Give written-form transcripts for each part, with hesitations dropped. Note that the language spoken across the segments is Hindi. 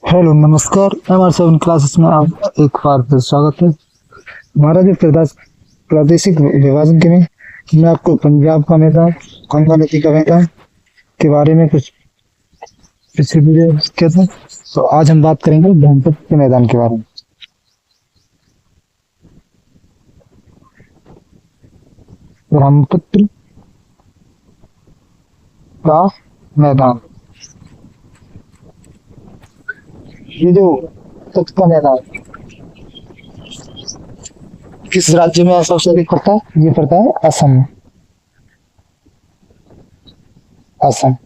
हेलो नमस्कार। MR7 क्लासेस में आप एक बार फिर स्वागत है। हमारा जो प्रादेशिक विभाजन के में मैं आपको पंजाब का मैदान, गंगा नदी का मैदान के बारे में कुछ पिछले वीडियो किया था। तो आज हम बात करेंगे ब्रह्मपुत्र के मैदान के बारे में। ब्रह्मपुत्र का मैदान, ये जो तट का मैदान किस राज्य में सबसे अधिक पड़ता है? ये पड़ता है असम में। असम।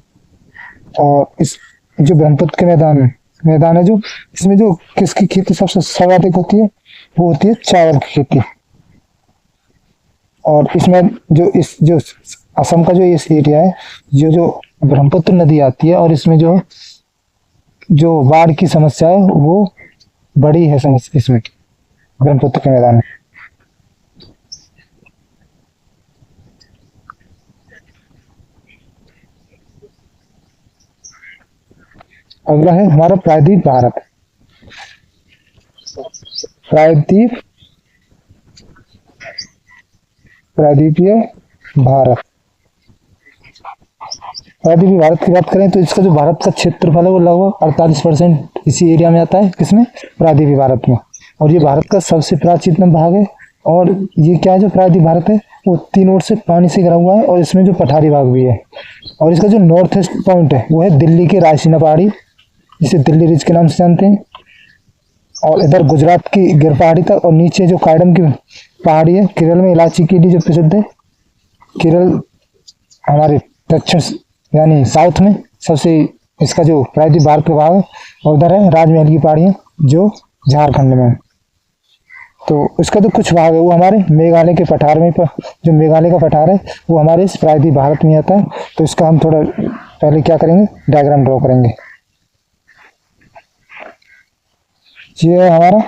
और इस जो ब्रह्मपुत्र के मैदान है, जो इसमें जो किसकी खेती सबसे सर्वाधिक होती है, वो होती है चावल की खेती। और इसमें जो असम का जो इस एरिया है, जो जो ब्रह्मपुत्र नदी आती है, और इसमें जो जो बाढ़ की समस्या है वो बड़ी है समस्या इसमें, ब्रह्मपुत्र के मैदान में। अगला है हमारा प्रायद्वीप भारत। प्रायद्वीप प्रायद्वीपीय भारत। प्रायद्वीपीय भारत की बात करें तो इसका जो भारत का क्षेत्रफल है वो लगभग 48% इसी एरिया में आता है। किसमें? प्रायद्वीपीय भारत में। और ये भारत का सबसे प्राचीनतम भाग है। और ये क्या है, जो प्रायद्वीप भारत है वो 3 ओर से पानी से घिरा हुआ है, और इसमें जो पठारी भाग भी है। और इसका जो नॉर्थ ईस्ट पॉइंट है वो है दिल्ली के रायसीना पहाड़ी, जिसे दिल्ली रिज के नाम से जानते हैं। और इधर गुजरात की गिर पहाड़ी तक, और नीचे जो कायडम की पहाड़ी है, केरल में इलायची के लिए जो प्रसिद्ध है। केरल हमारे दक्षिण यानी साउथ में सबसे इसका जो प्रायद्वीप भारत का भाग है। और उधर है राजमहल की पहाड़ियाँ जो झारखंड में है। तो इसका जो कुछ भाग है वो हमारे मेघालय के पठार में, जो मेघालय का पठार है वो हमारे इस प्रायद्वीप भारत में आता है। तो इसका हम थोड़ा पहले क्या करेंगे, डायग्राम ड्रॉ करेंगे। ये है हमारा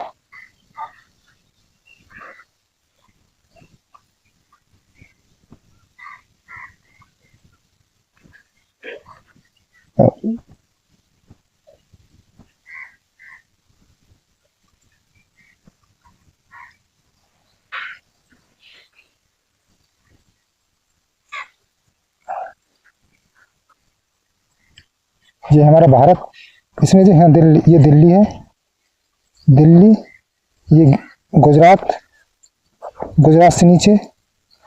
ये हमारा भारत। इसमें जो है दिल्ली, ये दिल्ली है, दिल्ली, ये गुजरात, गुजरात से नीचे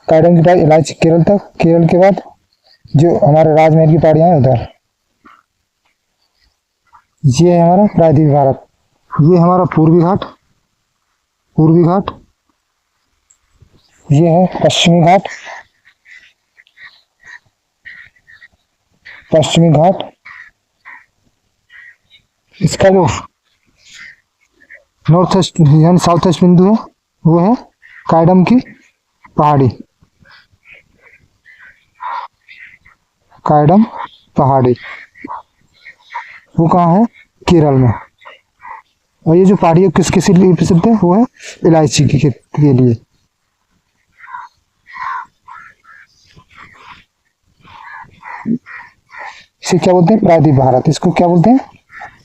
कायडम की पहाड़ी, इलायची केरल तक, केरल के बाद जो हमारे राजमहल की पहाड़ियाँ हैं उधर। ये है हमारा प्रायद्वीप भारत। ये हमारा पूर्वी घाट, पूर्वी घाट। ये है पश्चिमी घाट, पश्चिमी घाट। इसका जो नॉर्थ ईस्ट यानी साउथ ईस्ट बिंदु है वो है कायडम की पहाड़ी, कायडम पहाड़ी। वो कहाँ है? केरल में। और ये जो पहाड़ी है किस लिए प्रसिद्ध है? वो है इलायची की खेती के लिए। इसे क्या बोलते हैं? प्रायद्वीप भारत। इसको क्या बोलते हैं?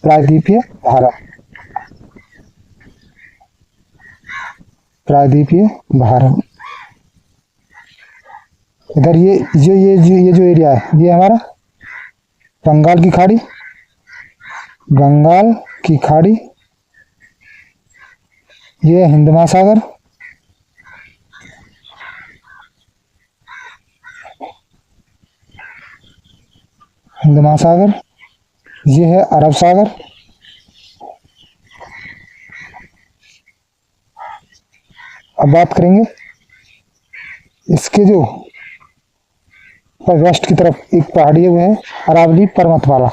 प्रायद्वीपीय भारत, प्रायद्वीपीय भारत। इधर ये जो एरिया है ये हमारा बंगाल की खाड़ी, बंगाल की खाड़ी। ये हिंद महासागर, हिंद महासागर। ये है अरब सागर। अब बात करेंगे इसके जो वेस्ट की तरफ एक पहाड़ी है वो है अरावली पर्वतमाला।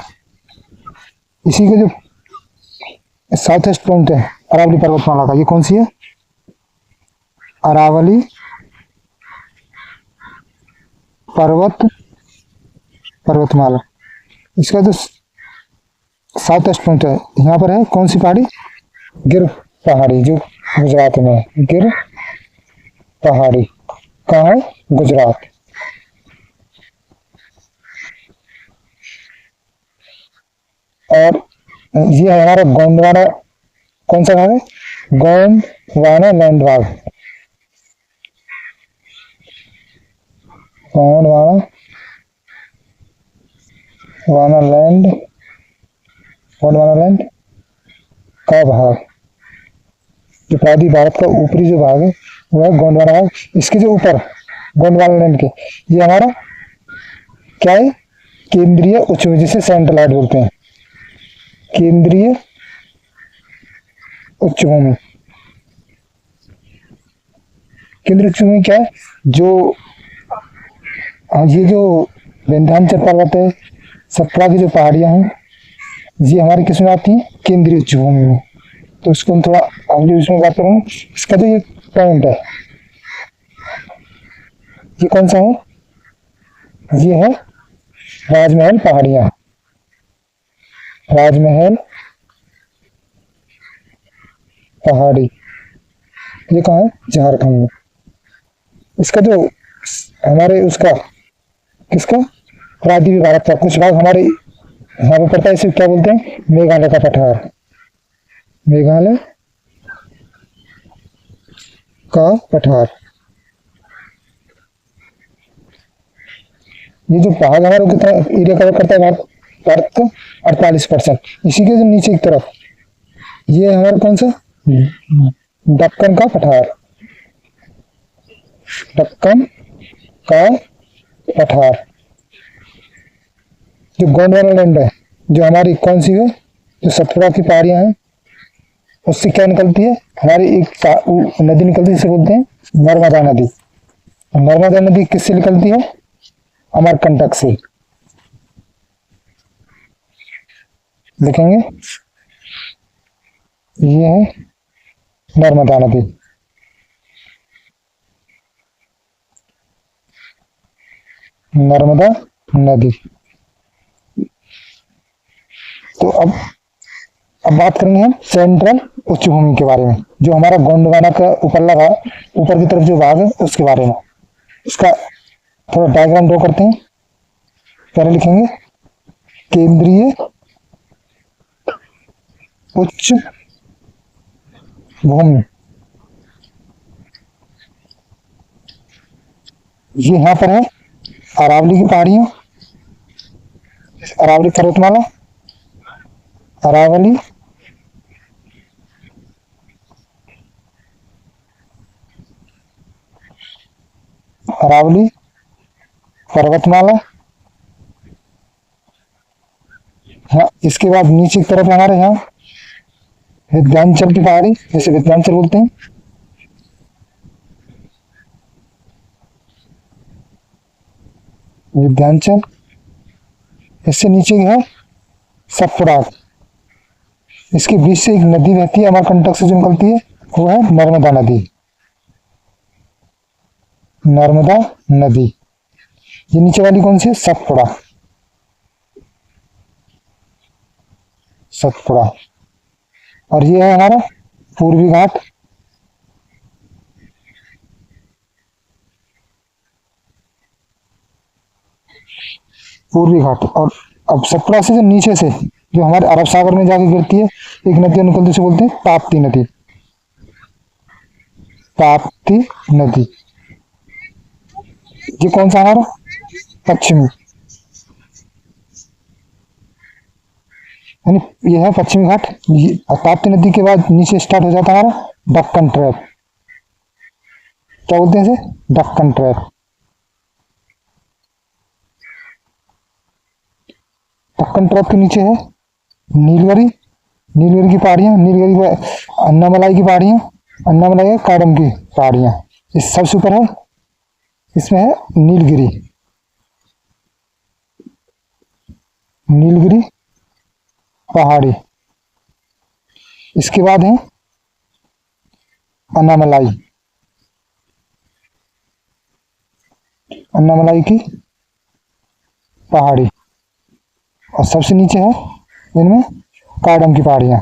इसी के जो साउथ ईस्ट पॉइंट है अरावली पर्वतमाला का, ये कौन सी है? अरावली पर्वतमाला। इसका जो साउथ ईस्ट पॉइंट है यहाँ पर है कौन सी पहाड़ी? गिर पहाड़ी, जो गुजरात में है। गिर पहाड़ी कहाँ है? गुजरात। और ये है हमारा गोंडवाना, कौन सा भाग है? गोंडवाना लैंड भाग, गोंडवाना वाना लैंड, गोंडवाना लैंड का भाग, जो प्रायद्वीप भारत का ऊपरी जो भाग है वो है गोंडवाना भाग। इसके जो ऊपर गोंडवाना लैंड के, ये हमारा क्या है? केंद्रीय उच्च भूमि, जिसे सेंट्रल हाइट बोलते हैं, केंद्रीय उच्च भूमि। केंद्रीय उच्च भूमि क्या है? जो ये जो विंध्याचल पर्वत है, सतपुड़ा की जो पहाड़ियां हैं, ये हमारे किस में आती हैं? केंद्रीय उच्च भूमि में। तो इसको हम थोड़ा अगले उसमें बात करेंगे। इसका जो ये पॉइंट है, ये कौन सा है? ये है राजमहल पहाड़ियां, राजमहल पहाड़ी। ये कहाँ है? झारखंड में। इसका जो हमारे उसका किसका प्रायद्वीप भारत का कुछ भाग हमारे यहाँ पे पड़ता है, इसे क्या बोलते हैं? मेघालय का पठार, मेघालय का पठार। ये जो भाग हमारा कितना एरिया कवर करता है? भारत का 48%। इसी के जो नीचे की तरफ ये हमारा कौन सा? दक्कन का पठार, दक्कन का पठार। जो गोंडवाना लैंड है, जो हमारी कौन सी है? जो सतपुड़ा की पहाड़ियां हैं, उससे क्या निकलती है? हमारी एक नदी निकलती है, जिसे बोलते हैं नर्मदा नदी। नर्मदा नदी किससे निकलती है? अमरकंटक से। देखेंगे ये है नर्मदा नदी। नर्मदा नदी। तो अब बात करेंगे हम सेंट्रल उच्च भूमि के बारे में, जो हमारा गोंडवाना का ऊपर लगा, ऊपर की तरफ जो भाग है उसके बारे में। इसका थोड़ा डायग्राम ड्रॉ करते हैं। पहले लिखेंगे केंद्रीय उच्च भूमि। ये यहां पर है अरावली की पहाड़ियां, अरावली पर्वतमाला, अरावली अरावली पर्वतमाला। हाँ, इसके बाद नीचे की तरफ हमारे यहाँ विंध्याचल की पहाड़ी, जैसे विंध्याचल बोलते हैं। विंध्याचल। इससे नीचे है सतपुड़ा। इसके बीच से एक नदी बहती है, अमरकंटक से जो निकलती है, वो है नर्मदा नदी। नर्मदा नदी। ये नीचे वाली कौन सी है? सतपुड़ा। सतपुड़ा। और ये है हमारा पूर्वी घाट। पूर्वी घाट। और अब सतपुड़ा से जो नीचे से जो हमारे अरब सागर में जाके गिरती है, एक नदी निकलती, उसे बोलते हैं ताप्ती नदी। ताप्ती नदी। ये कौन सा हमारा? पश्चिमी, यानी ये है पश्चिमी घाट। ताप्ती नदी के बाद नीचे स्टार्ट हो जाता है हमारा दक्कन ट्रैप। क्या बोलते हैं इसे? दक्कन ट्रैप। दक्कन ट्रैप के नीचे है नीलगिरी। नीलगिरी की पहाड़ियां, नीलगिरी अन्नामलाई की पहाड़ियां, अन्नामलाई काडम की पहाड़ियां। इस सबसे ऊपर है, इसमें है नीलगिरी। नीलगिरी पहाड़ी। इसके बाद है अन्नामलाई। अन्नामलाई की पहाड़ी। और सबसे नीचे है इनमें काडम की पहाड़ियां।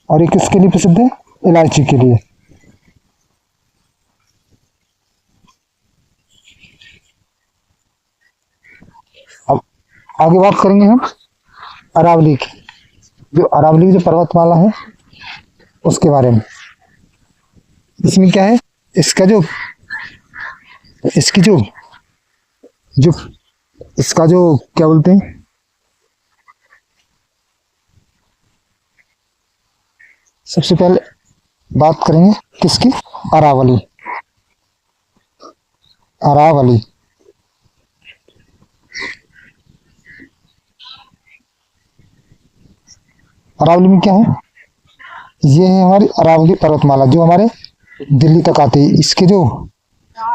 और ये किसके लिए प्रसिद्ध है? इलायची के लिए। आगे बात करेंगे हम अरावली की, जो अरावली की जो पर्वतमाला है उसके बारे में। इसमें क्या है, इसका जो इसकी जो जो इसका जो क्या बोलते हैं, सबसे पहले बात करेंगे किसकी, अरावली। अरावली अरावली में क्या है, ये है हमारी अरावली पर्वतमाला जो हमारे दिल्ली तक आती है। इसके जो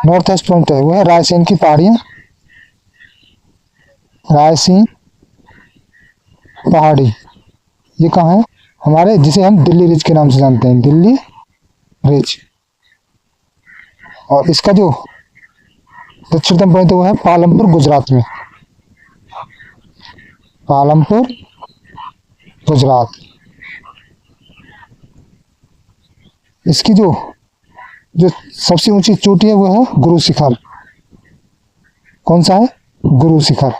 नॉर्थ ईस्ट पॉइंट है वो है रायसेन की पहाड़ियाँ, रायसेन पहाड़ी। ये कहाँ है, हमारे जिसे हम दिल्ली रिज के नाम से जानते हैं, दिल्ली रिज। और इसका जो दक्षिणतम पॉइंट है वो है पालमपुर गुजरात में, पालमपुर गुजरात। इसकी जो जो सबसे ऊंची चोटी है वो है गुरु शिखर। कौन सा है, गुरु शिखर।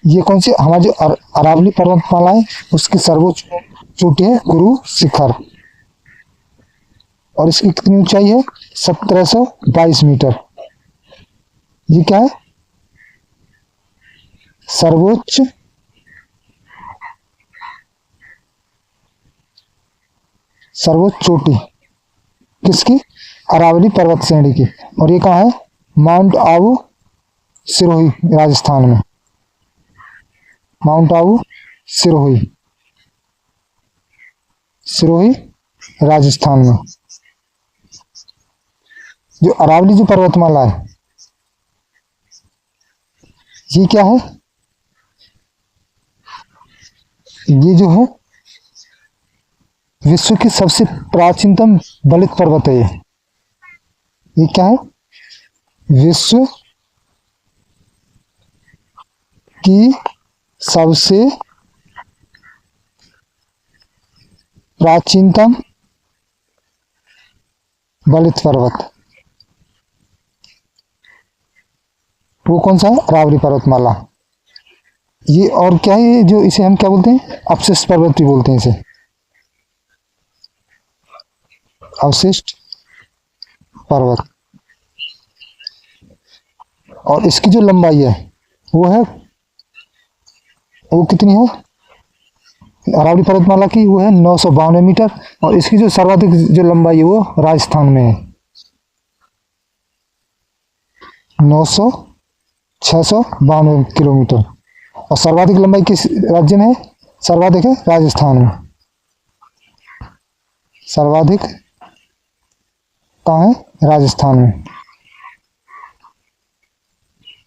ये कौन सी, हमारी जो अरावली पर्वतमाला है उसकी सर्वोच्च चोटी है गुरु शिखर। और इसकी कितनी ऊंचाई है, 1722 मीटर। ये क्या है, सर्वोच्च चोटी किसकी, अरावली पर्वत श्रेणी की। और ये कहाँ है, माउंट आबू सिरोही राजस्थान में, माउंट आबू सिरोही, सिरोही राजस्थान में। जो अरावली जो पर्वतमाला है ये क्या है, ये जो है विश्व की सबसे प्राचीनतम दलित पर्वत है। ये क्या है, विश्व की सबसे प्राचीनतम दलित पर्वत, वो कौन सा है, अरावली पर्वतमाला। ये और क्या है, ये जो इसे हम क्या बोलते हैं, अवशिष्ट पर्वत भी बोलते हैं इसे, अवशिष्ट पर्वत। और इसकी जो लंबाई है वो कितनी है, अरावली पर्वतमाला की वो है 992 मीटर। और इसकी जो सर्वाधिक जो लंबाई है वो राजस्थान में है, 692 किलोमीटर। और सर्वाधिक लंबाई किस राज्य में है, सर्वाधिक है राजस्थान में। सर्वाधिक कहाँ है, राजस्थान में।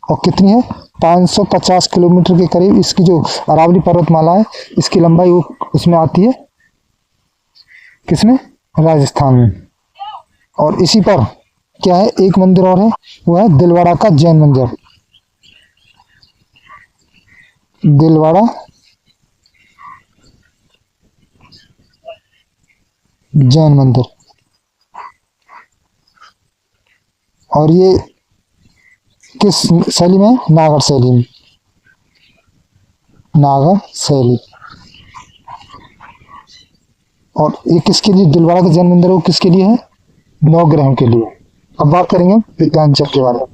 और कितनी है, 550 किलोमीटर के करीब इसकी जो अरावली पर्वतमाला है इसकी लंबाई वो इसमें आती है, किसमें, राजस्थान में। और इसी पर क्या है, एक मंदिर और है, वो है दिलवाड़ा का जैन मंदिर, दिलवाड़ा जैन मंदिर। और ये किस शैली में, नागर शैली में, नागर शैली। और ये किसके लिए, दिलवाड़ा का जैन मंदिर वो किसके लिए है, नवग्रहों के लिए। अब बात करेंगे विंध्याचल के बारे में।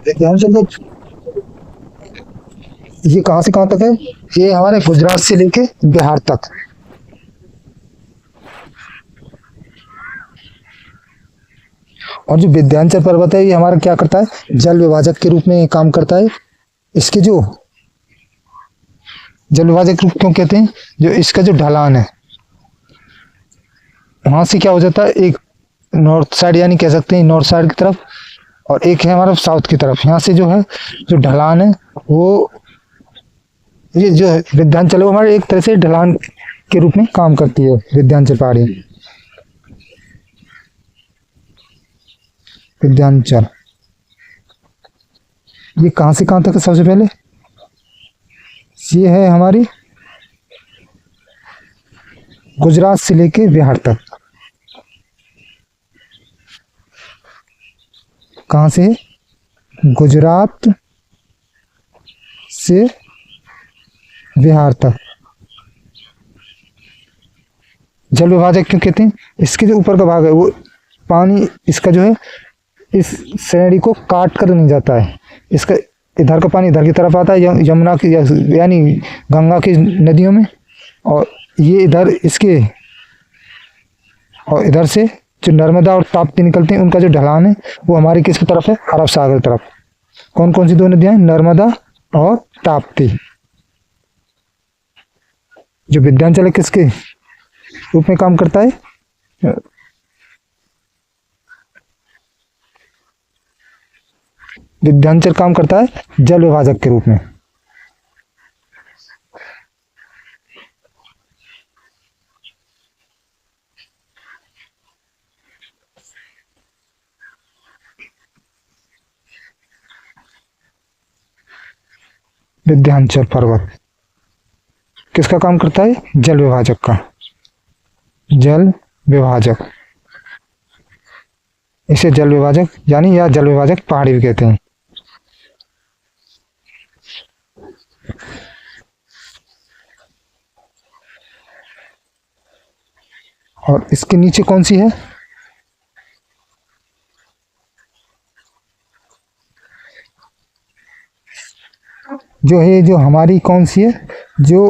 विंध्याचल ये कहाँ से कहाँ तक है, ये हमारे गुजरात से लेके बिहार तक। और जो विंध्याचल पर्वत है ये हमारा क्या करता है, जल विभाजक के रूप में काम करता है। इसके जो जल विभाजक रूप क्यों कहते हैं, जो इसका जो ढलान है वहां से क्या हो जाता है, एक नॉर्थ साइड यानी कह सकते हैं नॉर्थ साइड की तरफ, और एक है हमारा साउथ की तरफ। यहाँ से जो है जो ढलान है वो, ये जो है विंध्याचल वो हमारे एक तरह से ढलान के रूप में काम करती है विंध्याचल पहाड़ी। विंध्याचल ये कहाँ से कहाँ तक है सबसे पहले? ये है हमारी गुजरात से लेके बिहार तक। कहाँ से? गुजरात से बिहार तक। जल विभाजक क्यों कहते हैं? इसके जो ऊपर का भाग है वो पानी इसका जो है इस श्रेणी को काट कर नहीं जाता है। इसका इधर का पानी इधर की तरफ आता है यमुना की यानी गंगा की नदियों में, और ये इधर इसके और इधर से जो नर्मदा और ताप्ती निकलते हैं उनका जो ढलान है वो हमारी किसकी तरफ है? अरब सागर की तरफ। कौन कौन सी दो नदियां हैं? नर्मदा और ताप्ती। जो विंध्याचल है किसके रूप में काम करता है? विंध्याचल काम करता है जल विभाजक के रूप में। विंध्याचल पर्वत किसका काम करता है? जल विभाजक का। जल विभाजक, इसे जल विभाजक यानी या जल विभाजक पहाड़ी भी कहते हैं। और इसके नीचे कौन सी है? जो है जो हमारी कौन सी है? जो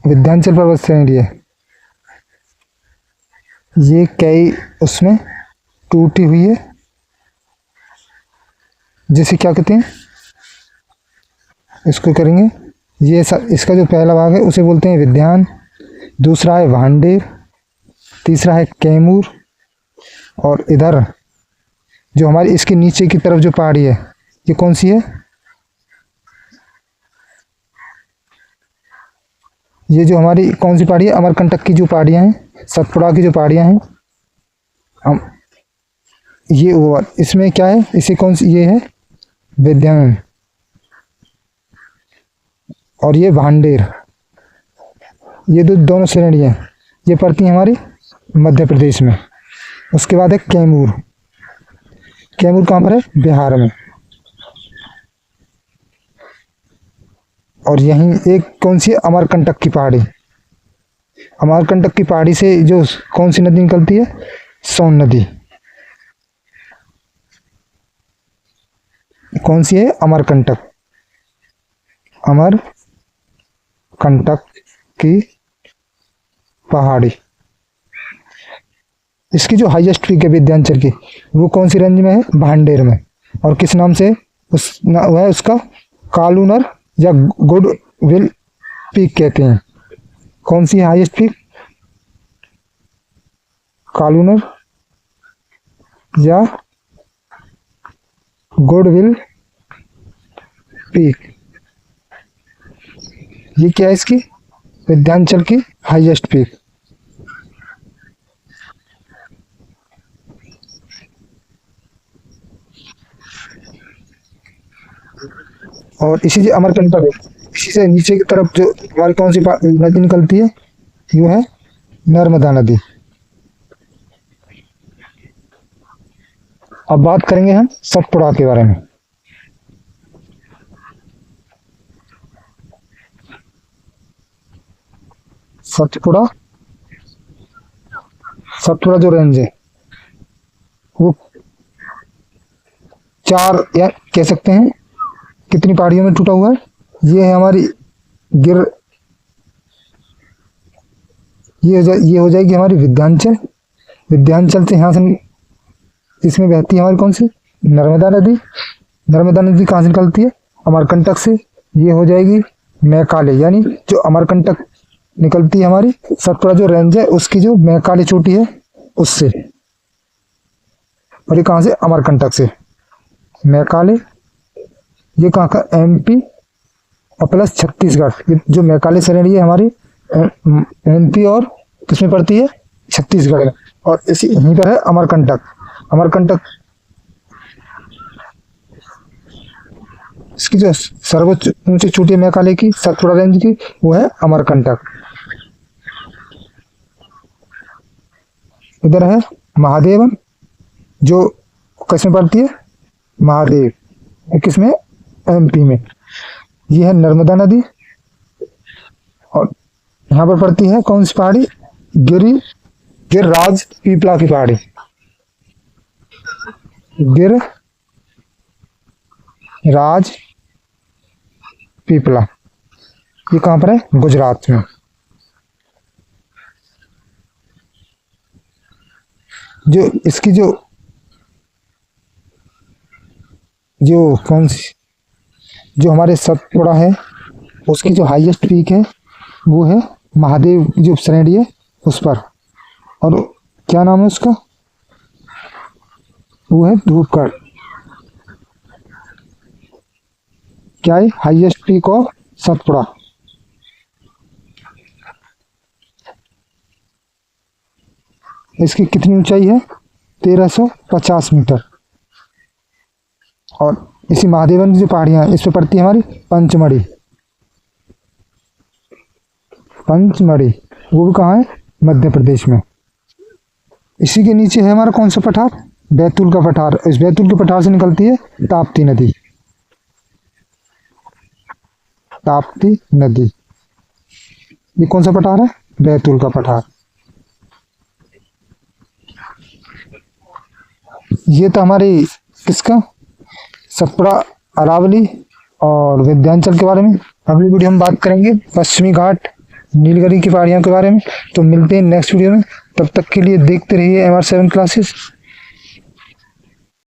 विंध्याचल पर्वत श्रेणी है ये कई उसमें टूटी हुई है, जिसे क्या कहते हैं? इसको करेंगे ये इसका जो पहला भाग है उसे बोलते हैं विंध्यान, दूसरा है भांडेर, तीसरा है कैमूर, और इधर जो हमारी इसके नीचे की तरफ जो पहाड़ी है ये कौन सी है? ये जो हमारी कौन सी पहाड़ी है? अमरकंटक की जो पहाड़ियाँ हैं, सतपुड़ा की जो पहाड़ियाँ हैं, हम ये ओवर इसमें क्या है? इसे कौन सी? ये है विंध्यान और ये भांडेर। ये दोनों श्रेणियाँ ये पड़ती हैं हमारी मध्य प्रदेश में। उसके बाद है कैमूर। कैमूर कहाँ पर है? बिहार में। और यहीं एक कौन सी है? अमरकंटक की पहाड़ी। अमरकंटक की पहाड़ी से जो कौन सी नदी निकलती है? सोन नदी। कौन सी है? अमरकंटक। अमरकंटक की पहाड़ी। इसकी जो हाईएस्ट पीक है विंध्याचल की वो कौन सी रेंज में है? भांडेर में। और किस नाम से वो है? उसका कालूनर या गुड विल पीक कहते हैं। कौन सी हाईएस्ट पीक? कालूनर या गुड विल पीक। ये क्या है? इसकी विंध्याचल की हाईएस्ट पीक। और इसी से अमरकंटक है, इसी से नीचे की तरफ जो हमारी कौन सी नदी निकलती है? यूँ है नर्मदा नदी। अब बात करेंगे हम सतपुड़ा के बारे में। सतपुड़ा, सतपुड़ा जो रेंज है वो 4 या कह सकते हैं कितनी पहाड़ियों में टूटा हुआ है? ये है हमारी ये हो जाएगी हमारी विंध्याचल। विंध्याचल से यहाँ से इसमें बहती है हमारी कौन सी? नर्मदा नदी। नर्मदा नदी कहाँ से निकलती है? अमरकंटक से। ये हो जाएगी मैकाले, यानी जो अमरकंटक निकलती है हमारी सतपुड़ा जो रेंज है उसकी जो मैकाले चोटी है उससे। और ये कहाँ से? अमरकंटक से। मैकाले ये कहाँ का? एमपी और प्लस छत्तीसगढ़। ये जो मैकाले श्रेणी है हमारी एमपी और किसमें पड़ती है? छत्तीसगढ़ में। और इसी यहीं पर है अमरकंटक। अमरकंटक इसकी जो सर्वोच्च ऊंची चोटी मेघालय की सतपुड़ा रेंज की वो है अमरकंटक। इधर है महादेवन जो किसमें पड़ती है, महादेव किसमें, एमपी में। ये है नर्मदा नदी और यहाँ पर पड़ती है कौन सी पहाड़ी, गिरिराज पीपला की पहाड़ी। गिरिराज पीपला ये कहाँ पर है, गुजरात में। जो इसकी जो कौन सी जो हमारे सतपुड़ा है उसकी जो हाईएस्ट पीक है वो है महादेव जो श्रेणी है उस पर, और क्या नाम है उसका, वो है धूपगढ़। क्या है, हाईएस्ट पीक ऑफ सतपुड़ा। इसकी कितनी ऊंचाई है, 1350 मीटर। और इसी महादेवन की जो पहाड़ियां इस पे पड़ती है हमारी पंचमढ़ी। वो भी कहाँ है, मध्य प्रदेश में। इसी के नीचे है हमारा कौन सा पठार, बैतूल का पठार। इस बैतूल के पठार से निकलती है ताप्ती नदी। ताप्ती नदी ये कौन सा पठार है, बैतूल का पठार। ये तो हमारी किसका, सतपुड़ा, अरावली और विंध्याचल के बारे में। अगली वीडियो हम बात करेंगे पश्चिमी घाट, नीलगिरी की पहाड़ियों के बारे में। तो मिलते हैं नेक्स्ट वीडियो में, तब तक के लिए देखते रहिए MR7 क्लासेस।